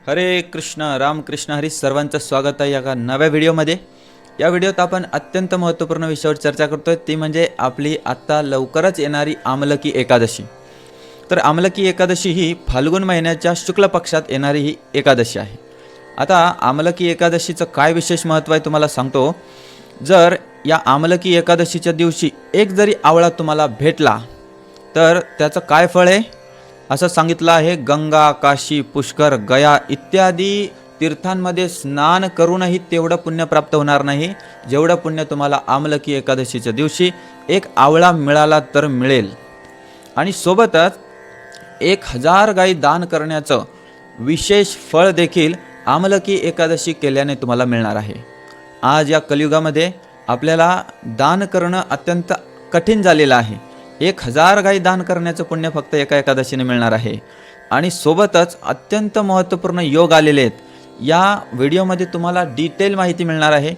हरे कृष्ण रामकृष्ण हरी सर्वांचं स्वागत आहे या नव्या व्हिडिओमध्ये। या व्हिडिओत आपण अत्यंत महत्त्वपूर्ण विषयावर चर्चा करतोय, ती म्हणजे आपली आत्ता लवकरच येणारी आमलकी एकादशी। तर आमलकी एकादशी ही फाल्गुन महिन्याच्या शुक्ल पक्षात येणारी ही एकादशी आहे। आता आमलकी एकादशीचं काय विशेष महत्त्व आहे तुम्हाला सांगतो। जर या आमलकी एकादशीच्या दिवशी एक जरी आवळा तुम्हाला भेटला तर त्याचं काय फळ आहे असं सांगितलं आहे। गंगा, काशी, पुष्कर, गया इत्यादी तीर्थांमध्ये स्नान करूनही तेवढं पुण्य प्राप्त होणार नाही जेवढं पुण्य तुम्हाला आमलकी एकादशीच्या दिवशी एक आवळा मिळाला तर मिळेल। आणि सोबतच 1000 गाई दान करण्याचं विशेष फळ देखील आमलकी एकादशी केल्याने तुम्हाला मिळणार आहे। आज या कलियुगामध्ये आपल्याला दान करणं अत्यंत कठीण झालेलं आहे। 1000 गाई दान करण्याचं पुण्य फक्त एका एकादशीने मिळणार आहे। आणि सोबतच अत्यंत महत्त्वपूर्ण योग आलेले आहेत। या व्हिडिओमध्ये तुम्हाला डिटेल माहिती मिळणार आहे।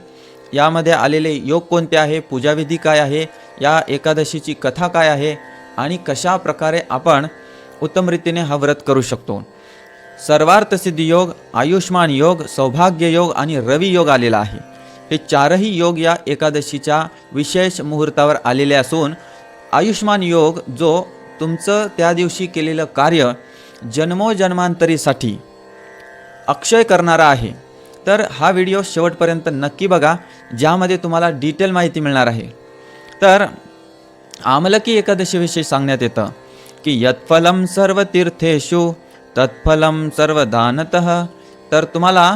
यामध्ये आलेले योग कोणते आहे, पूजाविधी काय आहे, या एकादशीची कथा काय आहे आणि कशा प्रकारे आपण उत्तम रीतीने हा व्रत करू शकतो। सर्वार्थ सिद्धी योग, आयुष्मान योग, सौभाग्य योग आणि रवी योग आलेला आहे। हे चारही योग या एकादशीच्या विशेष मुहूर्तावर आलेले असून आयुष्मान योग जो तुमचं त्या दिवशी केलेलं कार्य जन्मोजन्मांतरीसाठी अक्षय करणारा आहे। तर हा व्हिडिओ शेवटपर्यंत नक्की बघा, ज्यामध्ये तुम्हाला डिटेल माहिती मिळणार आहे। तर आमलकी एकादशीविषयी सांगण्यात येतं की यत्फलम सर्व तीर्थेषु तत्फलम सर्वदानतः। तर तुम्हाला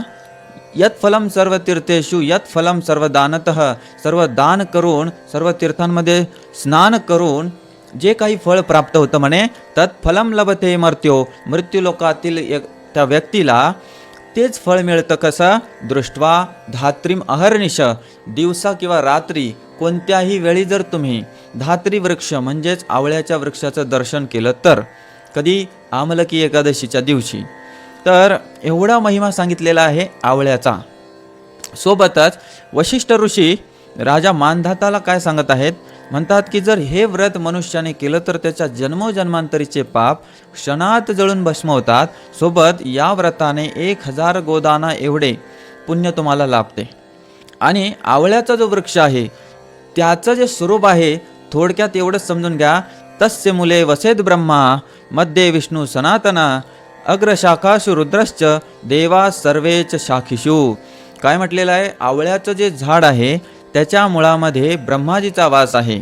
यत्फलम सर्व तीर्थेषु यत्फलम सर्वदानतः, सर्व दान करून सर्व तीर्थांमध्ये स्नान करून जे काही फळ प्राप्त होतं म्हणे तत्फलम लभते मर्त्यो, मृत्यूलोकातील त्या व्यक्तीला तेच फळ मिळतं। कसं? दृष्ट्वा धात्रीम अहर्निश, दिवसा किंवा रात्री कोणत्याही वेळी जर तुम्ही धात्री वृक्ष म्हणजेच आवळ्याच्या वृक्षाचं दर्शन केलं तर, कधी आमलकी एकादशीच्या दिवशी, तर एवढा महिमा सांगितलेला आहे आवळ्याचा। सोबतच वशिष्ठ ऋषी राजा मानधाताला काय सांगत आहेत, म्हणतात की जर हे व्रत मनुष्याने केलं तर त्याच्या जन्मोजन्मांतरीचे पाप क्षणात जळून भस्म होतात। सोबत या व्रताने 1000 गोदाना एवढे पुण्य तुम्हाला लाभते। आणि आवळ्याचा जो वृक्ष आहे त्याचं जे स्वरूप आहे थोडक्यात एवढंच समजून घ्या, तस्य मुले वसेद ब्रह्मा मध्ये विष्णू सनातना अग्रशाखाशु रुद्रश्च देवा सर्वेच शाखिषु। काय म्हटलेलं आहे, आवळ्याचं जे झाड आहे त्याच्या मुळामध्ये ब्रह्माजीचा वास आहे।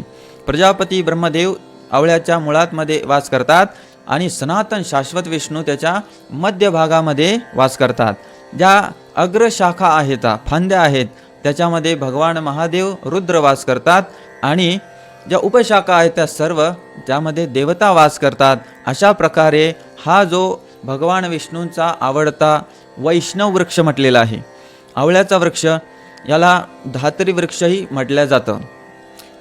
प्रजापती ब्रह्मदेव आवळ्याच्या मुळामध्ये वास करतात आणि सनातन शाश्वत विष्णू त्याच्या मध्यभागामध्ये वास करतात। ज्या अग्रशाखा आहेत, फांद्या आहेत, त्याच्यामध्ये भगवान महादेव रुद्र वास करतात आणि ज्या उपशाखा आहेत त्या सर्व ज्यामध्ये देवता वास करतात। अशा प्रकारे हा जो भगवान विष्णूंचा आवडता वैष्णव वृक्ष म्हटलेला आहे। आवळ्याचा वृक्ष याला धात्री वृक्षही म्हटलं जातं।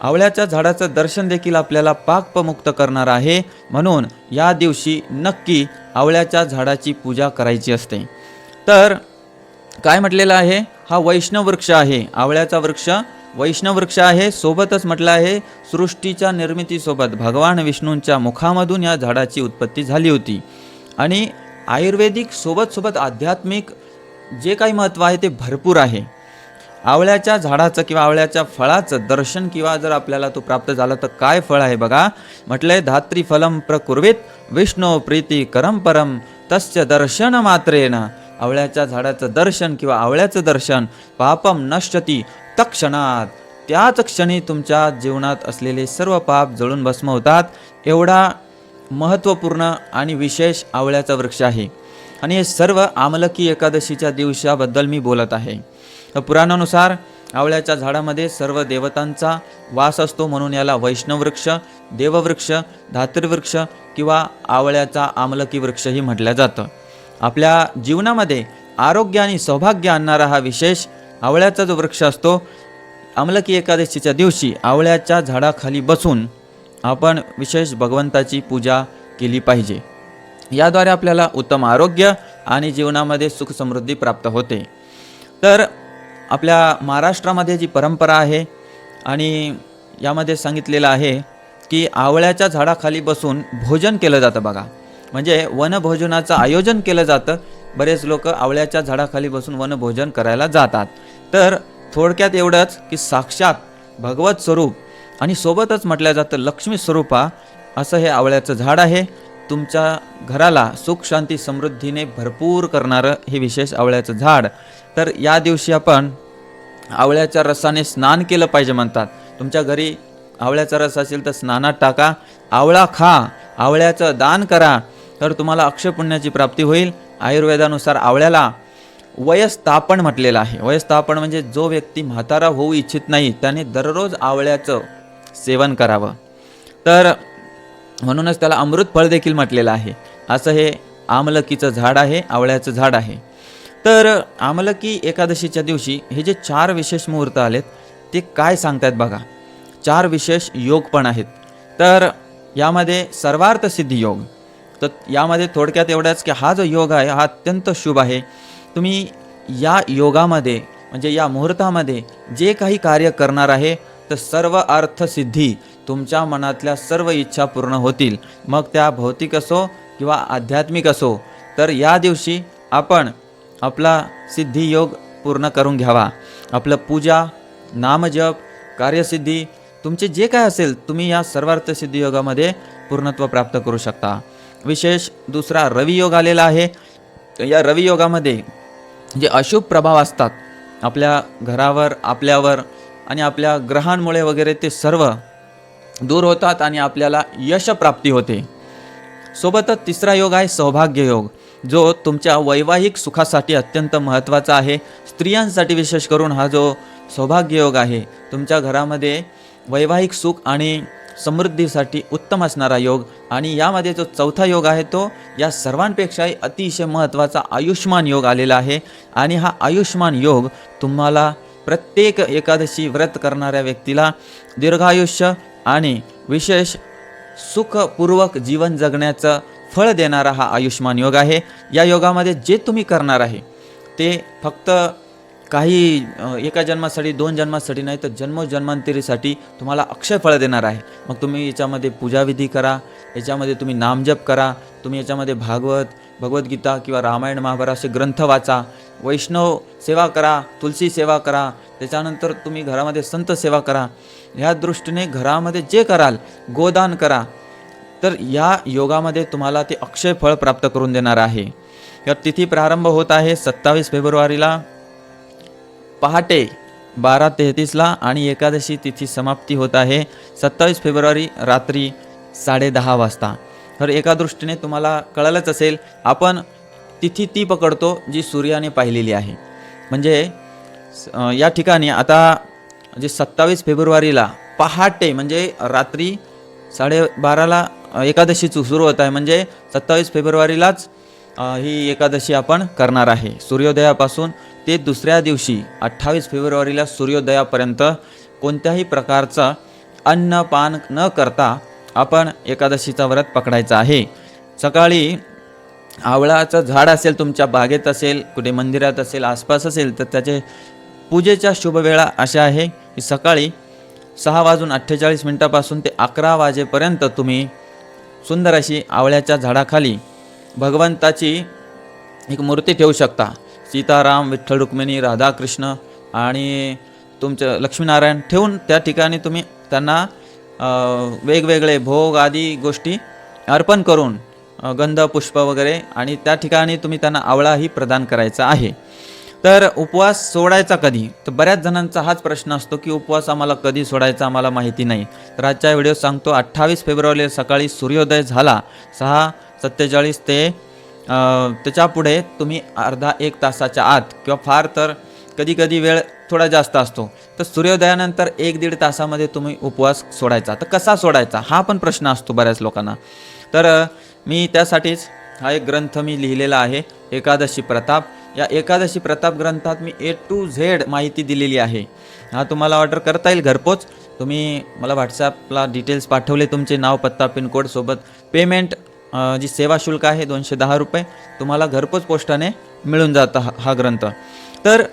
आवळ्याच्या झाडाचं दर्शन देखील आपल्याला पापमुक्त करणार आहे, म्हणून या दिवशी नक्की आवळ्याच्या झाडाची पूजा करायची असते। तर काय म्हटलेलं आहे, हा वैष्णव वृक्ष आहे। आवळ्याचा वृक्ष वैष्णव वृक्ष आहे। सोबतच म्हटलं आहे सृष्टीच्या निर्मितीसोबत भगवान विष्णूंच्या मुखामधून या झाडाची उत्पत्ती झाली होती। आणि आयुर्वेदिक सोबत आध्यात्मिक जे काही महत्त्व आहे ते भरपूर आहे। आवळ्याच्या झाडाचं किंवा आवळ्याच्या फळाचं दर्शन किंवा जर आपल्याला तो प्राप्त झाला तर काय फळ आहे बघा, म्हटलंय धात्री फलम प्रकुर्वित विष्णू प्रीती करम परम तस्य दर्शन मात्रेन। आवळ्याच्या झाडाचं दर्शन किंवा आवळ्याचं दर्शन पापम नश्यती तत्क्षणात, त्याच क्षणी तुमच्या जीवनात असलेले सर्व पाप जळून भस्म होतात। एवढा महत्त्वपूर्ण आणि विशेष आवळ्याचा वृक्ष आहे। आणि हे सर्व आमलकी एकादशीच्या दिवसाबद्दल मी बोलत आहे। पुराणानुसार आवळ्याच्या झाडामध्ये सर्व देवतांचा वास असतो, म्हणून याला वैष्णव वृक्ष, देववृक्ष, धातृवृक्ष किंवा आवळ्याचा आमलकी वृक्षही म्हटलं जातं। आपल्या जीवनामध्ये आरोग्य आणि सौभाग्य आणणारा हा विशेष आवळ्याचा जो वृक्ष असतो, आमलकी एकादशीच्या दिवशी आवळ्याच्या झाडाखाली बसून आपण विशेष भगवंताची पूजा केली पाहिजे। याद्वारे आपल्याला उत्तम आरोग्य आणि जीवनामध्ये सुख समृद्धी प्राप्त होते। तर आपल्या महाराष्ट्रामध्ये जी परंपरा आहे आणि यामध्ये सांगितलेलं आहे की आवळ्याच्या झाडाखाली बसून भोजन केलं जातं बघा, म्हणजे वनभोजनाचं आयोजन केलं जातं। बरेच लोक आवळ्याच्या झाडाखाली बसून वनभोजन करायला जातात. तर थोडक्यात एवढंच की साक्षात भगवत स्वरूप आणि सोबतच म्हटलं जातं लक्ष्मी स्वरूपा असं हे आवळ्याचं झाड आहे. तुमच्या घराला सुख शांती समृद्धीने भरपूर करणारं हे विशेष आवळ्याचं झाड. तर या दिवशी आपण आवळ्याच्या रसाने स्नान केलं पाहिजे म्हणतात. तुमच्या घरी आवळ्याचा रस असेल तर स्नानात टाका, आवळा खा, आवळ्याचं दान करा, तर तुम्हाला अक्षय पुण्याची प्राप्ती होईल. आयुर्वेदानुसार आवळ्याला वयस्थापन म्हटलेलं आहे. वयस्थापन म्हणजे जो व्यक्ती म्हातारा होऊ इच्छित नाही त्याने दररोज आवळ्याचं सेवन करावं. तर म्हणूनच त्याला अमृत फळ देखील म्हटलेलं आहे. असं हे आमलकीचं झाड आहे, आवळ्याचं झाड आहे. तर आमलकी एकादशीच्या दिवशी हे जे 4 विशेष मुहूर्त आलेत ते काय सांगतायत बघा. 4 विशेष योग पण आहेत. तर यामध्ये सर्वार्थ सिद्धी योग. तर यामध्ये थोडक्यात एवढंच की हा जो योग आहे हा अत्यंत शुभ आहे. तुम्ही या योगामध्ये म्हणजे या मुहूर्तामध्ये जे काही कार्य करणार आहे तर सर्व अर्थसिद्धी, तुमच्या मनातल्या सर्व इच्छा पूर्ण होतील. मग त्या भौतिक असो किंवा आध्यात्मिक असो. तर या दिवशी आपण आपला सिद्धी योग पूर्ण करून घ्यावा. आपलं पूजा, नामजप, कार्यसिद्धी तुमचे जे काय असेल तुम्ही या सर्वार्थ सिद्धी योगामध्ये पूर्णत्व प्राप्त करू शकता. विशेष दुसरा रवी योग आलेला आहे. या रवी योगामध्ये जे अशुभ प्रभाव असतात आपल्या घरावर, आपल्यावर आणि आपल्या ग्रहांमुळे वगैरे ते सर्व दूर होतात आणि आपल्याला यश प्राप्ती होते. सोबतच तिसरा योग आहे सौभाग्य योग, जो तुमच्या वैवाहिक सुखासाठी अत्यंत महत्त्वाचा आहे. स्त्रियांसाठी विशेष करून हा जो सौभाग्य योग आहे तुमच्या घरामध्ये वैवाहिक सुख आणि समृद्धीसाठी उत्तम असणारा योग. आणि यामध्ये जो चौथा योग आहे तो या सर्वांपेक्षाही अतिशय महत्त्वाचा आयुष्मान योग आलेला आहे. आणि हा आयुष्मान योग तुम्हाला प्रत्येक एकादशी व्रत करणाऱ्या व्यक्तीला दीर्घायुष्य आणि विशेष सुखपूर्वक जीवन जगण्याचं फळ देणारा हा आयुष्मान योग आहे. या योगामध्ये जे तुम्ही करणार आहे ते फक्त काही एका जन्मासाठी, 2 जन्मासाठी नाही तर जन्मोजन्मांतरीसाठी तुम्हाला अक्षय फळ देणार आहे. मग तुम्ही याच्यामध्ये पूजाविधी करा, याच्यामध्ये तुम्ही नामजप करा, तुम्ही याच्यामध्ये भगवद्गीता किंवा रामायण महाभारत असे ग्रंथ वाचा, वैष्णव सेवा करा, तुलसी सेवा करा, त्याच्यानंतर तुम्ही घरामध्ये संत सेवा करा. ह्या दृष्टीने घरामध्ये जे कराल, गोदान करा, तर या योगामध्ये तुम्हाला ते अक्षय फळ प्राप्त करून देणार आहे. तर तिथी प्रारंभ होत आहे 27 फेब्रुवारीला पहाटे 12:33 आणि एकादशी तिथी समाप्ती होत आहे 27 फेब्रुवारी रात्री 10:30 वाजता. तर एका दृष्टीने तुम्हाला कळलंच असेल आपण तिथी ती पकडतो जी सूर्याने पाहिलेली आहे. म्हणजे या ठिकाणी आता जे 27 फेब्रुवारीला पहाटे म्हणजे रात्री 12:30ला एकादशीचं सुरू होत आहे. म्हणजे 27 फेब्रुवारीलाच ही एकादशी आपण करणार आहे. सूर्योदयापासून ते दुसऱ्या दिवशी 28 फेब्रुवारीला सूर्योदयापर्यंत कोणत्याही प्रकारचं अन्नपान न करता आपण एकादशीचा व्रत पकडायचा आहे. सकाळी आवळाचं झाड असेल, तुमच्या बागेत असेल, कुठे मंदिरात असेल, आसपास असेल तर त्याचे पूजेच्या शुभवेळा अशा आहे की सकाळी 6:48 ते 11 वाजेपर्यंत तुम्ही सुंदर अशी आवळ्याच्या झाडाखाली भगवंताची एक मूर्ती ठेवू शकता. सीताराम, विठ्ठल, रुक्मिणी, राधाकृष्ण आणि तुमचं लक्ष्मीनारायण ठेवून त्या ठिकाणी तुम्ही त्यांना वेगवेगळे भोग आदी गोष्टी अर्पण करून गंध, पुष्प वगैरे आणि त्या ठिकाणी तुम्ही त्यांना आवळाही प्रदान करायचा आहे. तर उपवास सोडायचा कधी? तर बऱ्याच जणांचा हाच प्रश्न असतो की उपवास आम्हाला कधी सोडायचा, आम्हाला माहिती नाही. तर आजच्या व्हिडिओ सांगतो 28 फेब्रुवारीला सकाळी सूर्योदय झाला 6:47 ते त्याच्या पुढे तुम्ही अर्धा 1 तासाच्या आत किंवा फार तर कधी कधी वेळ थोडा जास्त असतो तर सूर्योदयानंतर 1-1.5 तासामध्ये तुम्ही उपवास सोडायचा. तर कसा सोडायचा हा पण प्रश्न असतो बऱ्याच लोकांना. तर मी त्यासाठीच हा एक ग्रंथ मी लिहिलेला आहे एकादशी प्रताप. या एकादशी प्रताप ग्रंथात मी A to Z माहिती दिलेली आहे. हा तुम्हाला ऑर्डर करता येईल घरपोच. तुम्ही मला व्हॉट्सॲपला डिटेल्स पाठवले, तुमचे नाव, पत्ता, पिनकोड सोबत पेमेंट जी सेवा शुल्क आहे 210 रुपये तुम्हाला घरपोच पोस्टाने मिळून जातं हा ग्रंथ. तर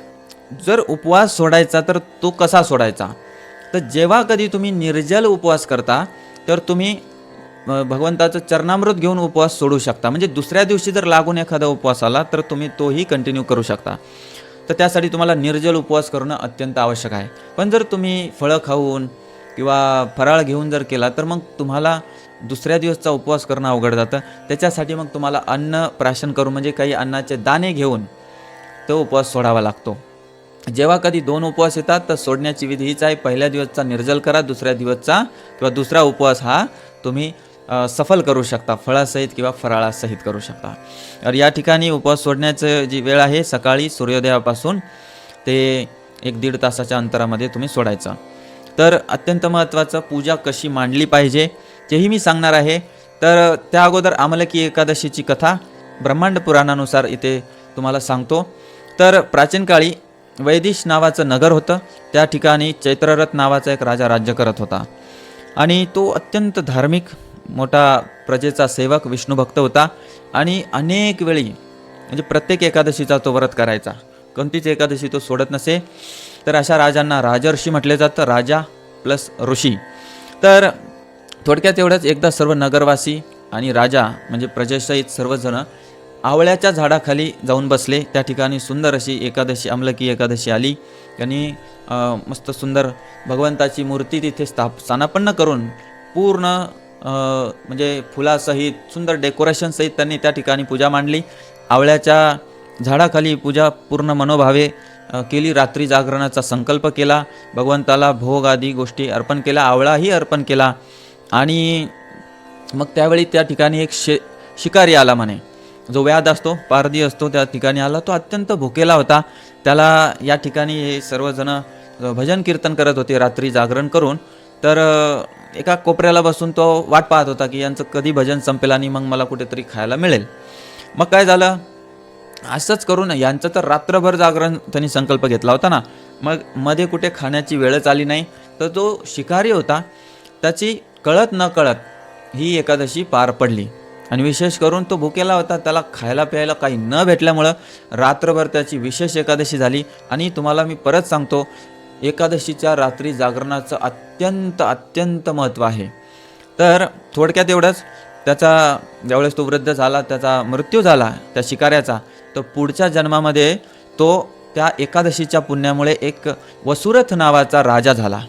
जर उपवास सोडायचा तर तो कसा सोडायचा? तर जेव्हा कधी तुम्ही निर्जल उपवास करता तर तुम्ही भगवंताचं चरणामृत घेऊन उपवास सोडू शकता. म्हणजे दुसऱ्या दिवशी जर लागून एखादा उपवास आला तर तुम्ही तोही कंटिन्यू करू शकता. तर त्यासाठी तुम्हाला निर्जल उपवास करणं अत्यंत आवश्यक आहे. पण जर तुम्ही फळं खाऊन किंवा फराळ घेऊन जर केला तर मग तुम्हाला दुसऱ्या दिवसचा उपवास करणं अवघड जातं. त्याच्यासाठी मग तुम्हाला अन्न प्राशन करून म्हणजे काही अन्नाचे दाणे घेऊन तो उपवास सोडावा लागतो. जेव्हा कधी 2 उपवास येतात तर सोडण्याची विधी हीच आहे. पहिल्या दिवसचा निर्जल करा, दुसऱ्या दिवसचा किंवा दुसरा उपवास हा तुम्ही सफल करू शकता, फळासहित किंवा फराळासहित करू शकता. तर या ठिकाणी उपवास सोडण्याचं जी वेळ आहे सकाळी सूर्योदयापासून ते 1-1.5 तासाच्या अंतरामध्ये तुम्ही सोडायचं. तर अत्यंत महत्त्वाचं पूजा कशी मांडली पाहिजे तेही मी सांगणार आहे. तर त्या अगोदर आमलकी एकादशीची कथा ब्रह्मांड पुराणानुसार इथे तुम्हाला सांगतो. तर प्राचीन काळी वैदिश नावाचं नगर होतं. त्या ठिकाणी चैत्ररथ नावाचा एक राजा राज्य करत होता आणि तो अत्यंत धार्मिक मोठा प्रजेचा सेवक विष्णुभक्त होता आणि अनेक वेळी म्हणजे प्रत्येक एकादशीचा तो व्रत करायचा. कोणतीच एकादशी तो सोडत नसे. तर अशा राजांना राजर्षी म्हटले जातं, राजा प्लस ऋषी. तर थोडक्यात एवढंच, एकदा सर्व नगरवासी आणि राजा म्हणजे प्रजेसहित सर्वजण आवळ्याच्या झाडाखाली जाऊन बसले. त्या ठिकाणी सुंदर अशी एकादशी आमलकी एकादशी आली. त्यांनी मस्त सुंदर भगवंताची मूर्ती तिथे स्थापना करून पूर्ण म्हणजे फुलासहित सुंदर डेकोरेशनसहित त्यांनी त्या ठिकाणी पूजा मांडली. आवळ्याच्या झाडाखाली पूजा पूर्ण मनोभावे केली. रात्री जागरणाचा संकल्प केला. भगवंताला भोग आदी गोष्टी अर्पण केल्या, आवळाही अर्पण केला. आणि मग त्यावेळी त्या ठिकाणी एक शिकारी आला म्हणे. जो व्याध असतो, पारधी असतो, त्या ठिकाणी आला. तो अत्यंत भुकेला होता. त्याला या ठिकाणी हे सर्वजण भजन कीर्तन करत होते रात्री जागरण करून. तर एका कोपऱ्याला बसून तो वाट पाहत होता की यांचं कधी भजन संपेल आणि मग मला कुठेतरी खायला मिळेल. मग काय झालं, असंच करून यांचं तर रात्रभर जागरण त्यांनी संकल्प घेतला होता ना, मग मध्ये कुठे खाण्याची वेळच आली नाही. तर जो शिकारी होता त्याची कळत न कळत ही एकादशी पार पडली. आणि विशेष करून तो भुकेला होता, त्याला खायला प्यायला काही न भेटल्यामुळं रात्रभर त्याची विशेष एकादशी झाली. आणि तुम्हाला मी परत सांगतो, एकादशीच्या रात्री जागरणाचं अत्यंत महत्त्व आहे. तर थोडक्यात एवढंच, त्याचा ज्यावेळेस तो वृद्ध झाला, त्याचा मृत्यू झाला त्या शिकाऱ्याचा, तर पुढच्या जन्मामध्ये तो त्या एकादशीच्या पुण्यामुळे एक वसुरथ नावाचा राजा झाला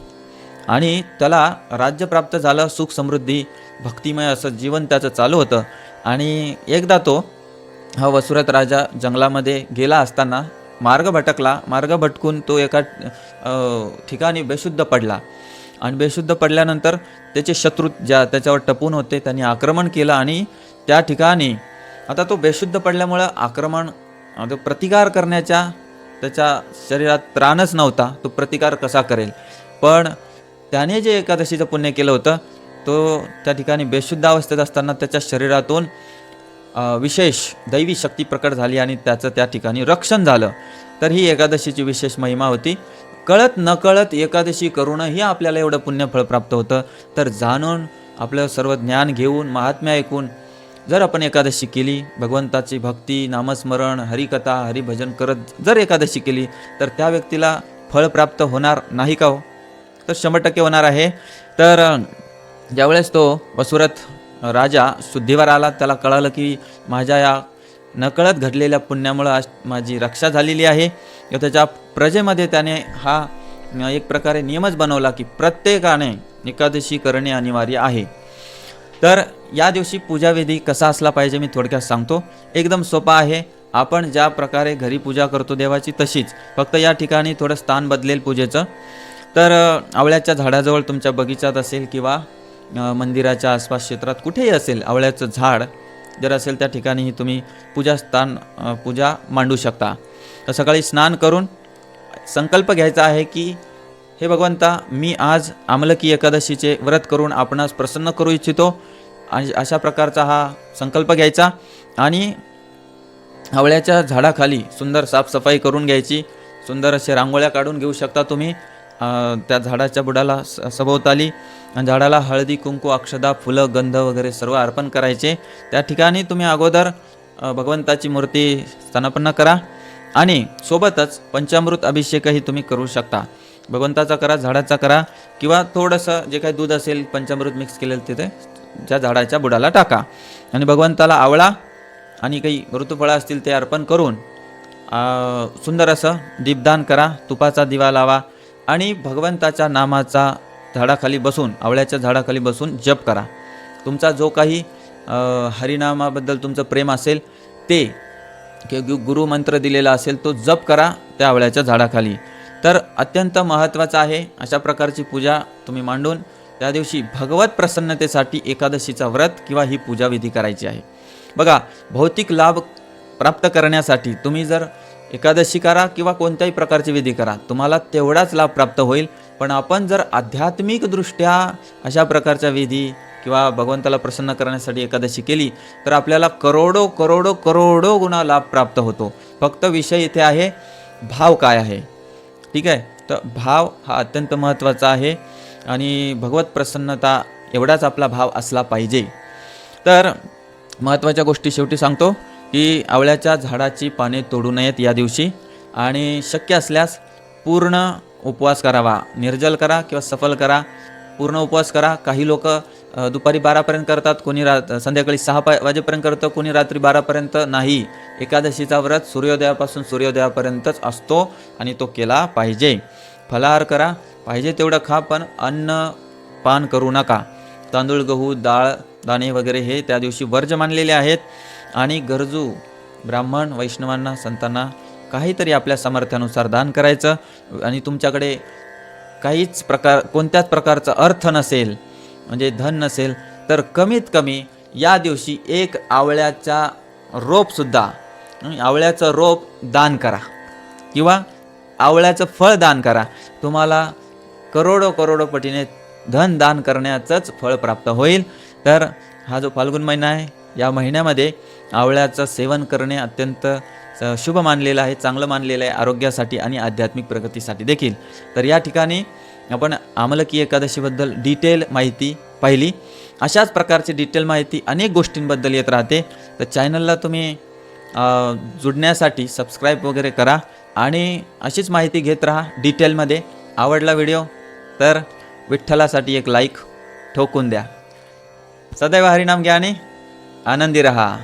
आणि त्याला राज्य प्राप्त झालं, सुख समृद्धी भक्तिमय असं जीवन त्याचं चालू होतं. आणि एकदा तो हा वसुरथ राजा जंगलामध्ये गेला असताना मार्ग भटकला. मार्ग भटकून तो एका ठिकाणी बेशुद्ध पडला आणि बेशुद्ध पडल्यानंतर त्याचे शत्रू ज्या त्याच्यावर टपून होते त्यांनी आक्रमण केलं. आणि त्या ठिकाणी आता तो बेशुद्ध पडल्यामुळं तो प्रतिकार करण्याच्या त्याच्या शरीरात त्राणच नव्हता. तो प्रतिकार कसा करेल. पण त्याने जे एकादशीचं पुण्य केलं होतं, तो त्या ठिकाणी बेशुद्ध अवस्थेत असताना त्याच्या शरीरातून विशेष दैवी शक्ती प्रकट झाली आणि त्याचं त्या ठिकाणी रक्षण झालं. तर ही एकादशीची विशेष महिमा होती. कळत नकळत एकादशी करूनही आपल्याला एवढं पुण्यफळ प्राप्त होतं. तर जाणून आपलं सर्व ज्ञान घेऊन महात्म्य ऐकून जर आपण एकादशी केली, भगवंताची भक्ती, नामस्मरण, हरिकथा, हरिभजन करत जर एकादशी केली तर त्या व्यक्तीला फळ प्राप्त होणार नाही का हो? तर 100% होणार आहे. तर ज्यावेळेस तो वसुरथ राजा शुद्धीवर आला, त्याला कळालं की माझ्या या नकळत घडलेल्या पुण्यामुळं आज माझी रक्षा झालेली आहे. त्याच्या प्रजेमध्ये त्याने हा एक प्रकारे नियमच बनवला की प्रत्येकाने एकादशी करणे अनिवार्य आहे. तर या दिवशी पूजाविधी कसा असला पाहिजे मी थोडक्यात सांगतो. एकदम सोपा आहे. आपण ज्या प्रकारे घरी पूजा करतो देवाची तशीच, फक्त या ठिकाणी थोडं स्थान बदलेल पूजेचं. तर आवळ्याच्या झाडाजवळ तुमच्या बगीचात असेल किंवा मंदिराच्या आसपास क्षेत्रात कुठेही असेल, आवळ्याचं झाड जर असेल त्या ठिकाणीही तुम्ही पूजा मांडू शकता. तर सकाळी स्नान करून संकल्प घ्यायचा आहे की हे भगवंता, मी आज आमलकी एकादशीचे व्रत करून आपणास प्रसन्न करू इच्छितो. आणि अशा प्रकारचा हा संकल्प घ्यायचा आणि आवळ्याच्या झाडाखाली सुंदर साफसफाई करून घ्यायची. सुंदर असे रांगोळ्या काढून घेऊ शकता तुम्ही त्या झाडाच्या बुडाला सभोवताली. आणि झाडाला हळदी, कुंकू, अक्षदा, फुलं, गंध वगैरे सर्व अर्पण करायचे. त्या ठिकाणी तुम्ही अगोदर भगवंताची मूर्ती स्थानापन्न करा आणि सोबतच पंचामृत अभिषेकही तुम्ही करू शकता. भगवंताचा करा, झाडाचा करा किंवा थोडंसं जे काही दूध असेल पंचामृत मिक्स केलेलं तिथे आवळ्याच्या झाडाच्या बुडाला टाका आणि भगवंताला आवळा आणि काही ऋतुफळं असतील ते अर्पण करून सुंदर असं दीपदान करा, तुपाचा दिवा लावा आणि भगवंताच्या नामाचा झाडाखाली बसून, आवळ्याच्या झाडाखाली बसून जप करा. तुमचा जो काही हरिनामाबद्दल तुमचं प्रेम असेल ते गुरुमंत्र दिलेला असेल तो जप करा त्या आवळ्याच्या झाडाखाली. तर अत्यंत महत्त्वाचं आहे. अशा प्रकारची पूजा तुम्ही मांडून त्या दिवशी भगवत प्रसन्नतेसाठी एकादशीचा व्रत किंवा ही पूजा विधी करायची आहे. बघा, भौतिक लाभ प्राप्त करण्यासाठी तुम्ही जर एकादशी करा किंवा कोणत्याही प्रकारची विधी करा, तुम्हाला तेवढाच लाभ प्राप्त होईल. पण आपण जर आध्यात्मिकदृष्ट्या अशा प्रकारच्या विधी किंवा भगवंताला प्रसन्न करण्यासाठी एकादशी केली तर आपल्याला करोडो करोडो करोडो गुणा लाभ प्राप्त होतो. फक्त विषय इथे आहे भाव काय आहे. ठीक आहे, तर भाव हा अत्यंत महत्त्वाचा आहे आणि भगवत प्रसन्नता एवढाच आपला भाव असला पाहिजे. तर महत्त्वाच्या गोष्टी शेवटी सांगतो की आवळ्याच्या झाडाची पाने तोडू नयेत या दिवशी आणि शक्य असल्यास पूर्ण उपवास करावा. निर्जल करा किंवा सफल करा, पूर्ण उपवास करा. काही लोक दुपारी 12पर्यंत करतात, कोणी संध्याकाळी 6 वाजेपर्यंत करतं, कोणी रात्री 12पर्यंत. नाही, एकादशीचा व्रत सूर्योदयापासून सूर्योदयापर्यंतच असतो आणि तो केला पाहिजे. फलाहार करा, पाहिजे तेवढं खा, पण अन्न पान करू नका. तांदूळ, गहू, डाळ, दाणे वगैरे हे त्या दिवशी वर्ज्य मानलेले आहेत. आणि गरजू ब्राह्मण, वैष्णवांना, संतांना काहीतरी आपल्या सामर्थ्यानुसार दान करायचं. आणि तुमच्याकडे कोणत्याच प्रकारचा अर्थ नसेल, म्हणजे धन नसेल, तर कमीत कमी या दिवशी एक आवळ्याचा रोपसुद्धा, आवळ्याचं रोप दान करा किंवा आवळ्याचं फळ दान करा. तुम्हाला करोडो करोडो पटीने धन दान करण्याचंच फळ प्राप्त होईल. तर हा जो फाल्गुन महिना आहे, या महिन्यामध्ये आवळ्याचं सेवन करणे अत्यंत शुभ मानलेलं आहे, चांगलं मानलेलं आहे आरोग्यासाठी आणि आध्यात्मिक प्रगतीसाठी देखील. तर या ठिकाणी आपण आमलकी एकादशीबद्दल डिटेल माहिती पाहिली. अशाच प्रकारची डिटेल माहिती अनेक गोष्टींबद्दल येत राहते. तर चॅनलला तुम्ही जुडण्यासाठी सबस्क्राईब वगैरे करा आणि अशीच माहिती घेत राहा डिटेलमध्ये. आवडला व्हिडिओ तर विठ्ठलासाठी एक लाईक ठोकून द्या. सदैव हरिनाम घ्या आणि आनंदी रहा.